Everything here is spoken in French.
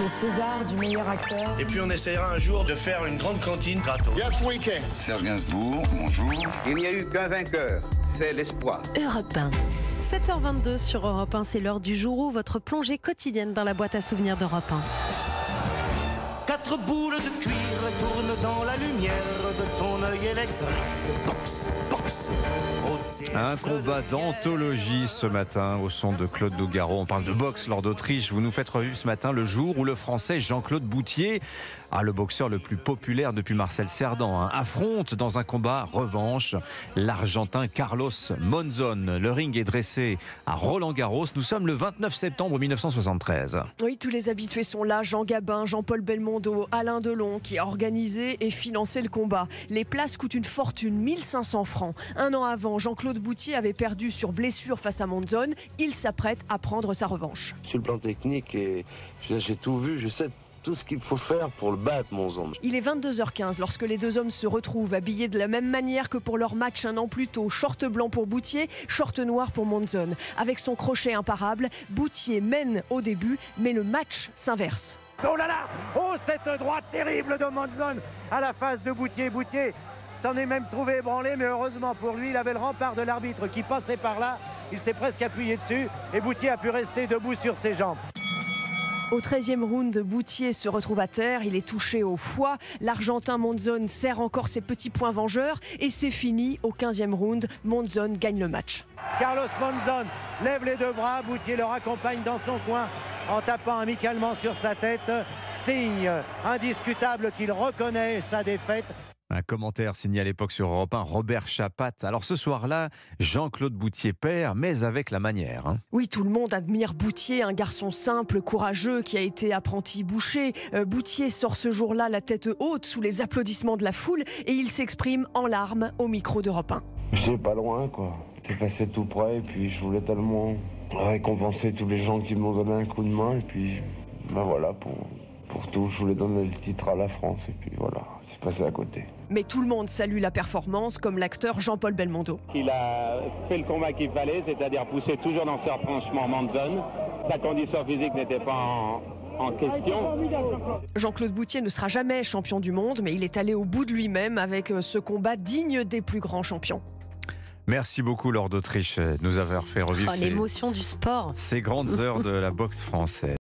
Le César du meilleur acteur. Et puis on essaiera un jour de faire une grande cantine gratos. Yes, we can. Serge Gainsbourg, bonjour. Il n'y a eu qu'un vainqueur, c'est l'espoir. Europe 1. 7h22 sur Europe 1, c'est l'heure du jour où votre plongée quotidienne dans la boîte à souvenirs d'Europe 1. 4 boules de cuir tournent dans la lumière de ton œil électrique. Box, box. Un combat d'anthologie ce matin au son de Claude Nougaro. On parle de boxe lors d'Autriche. Vous nous faites revivre ce matin le jour où le Français Jean-Claude Bouthier, le boxeur le plus populaire depuis Marcel Cerdan, affronte dans un combat revanche l'Argentin Carlos Monzon. Le ring est dressé à Roland-Garros. Nous sommes le 29 septembre 1973. Oui, tous les habitués sont là. Jean Gabin, Jean-Paul Belmondo, Alain Delon qui a organisé et financé le combat. Les places coûtent une fortune, 1500 francs. Un an avant, Jean-Claude Bouthier avait perdu sur blessure face à Monzon. Il s'apprête à prendre sa revanche. Sur le plan technique, j'ai tout vu, je sais tout ce qu'il faut faire pour le battre, Monzon. Il est 22h15 lorsque les deux hommes se retrouvent habillés de la même manière que pour leur match un an plus tôt. Short blanc pour Bouthier, short noir pour Monzon. Avec son crochet imparable, Bouthier mène au début, mais le match s'inverse. Oh là là! Oh, cette droite terrible de Monzon à la face de Bouthier. Bouthier s'en est même trouvé ébranlé, mais heureusement pour lui, il avait le rempart de l'arbitre qui passait par là. Il s'est presque appuyé dessus et Bouthier a pu rester debout sur ses jambes. Au 13e round, Bouthier se retrouve à terre, il est touché au foie. L'Argentin Monzon serre encore ses petits poings vengeurs et c'est fini. Au 15e round, Monzon gagne le match. Carlos Monzon lève les deux bras, Bouthier le raccompagne dans son coin en tapant amicalement sur sa tête. Signe indiscutable qu'il reconnaît sa défaite. Un commentaire signé à l'époque sur Europe 1, Robert Chapat. Alors ce soir-là, Jean-Claude Bouthier perd, mais avec la manière. Oui, tout le monde admire Bouthier, un garçon simple, courageux, qui a été apprenti boucher. Bouthier sort ce jour-là la tête haute sous les applaudissements de la foule et il s'exprime en larmes au micro d'Europe 1. J'étais pas loin, quoi. J'étais passé tout près et puis je voulais tellement récompenser tous les gens qui m'ont donné un coup de main. Et puis, voilà, pour tout, je voulais donner le titre à la France. Et puis voilà, c'est passé à côté. Mais tout le monde salue la performance, comme l'acteur Jean-Paul Belmondo. Il a fait le combat qu'il fallait, c'est-à-dire pousser toujours dans ses retranchements Monzon. Sa condition physique n'était pas en question. Jean-Claude Bouthier ne sera jamais champion du monde, mais il est allé au bout de lui-même avec ce combat digne des plus grands champions. Merci beaucoup, Laure d'Autriche, de nous avoir fait revivre l'émotion du sport. ces grandes heures de la boxe française.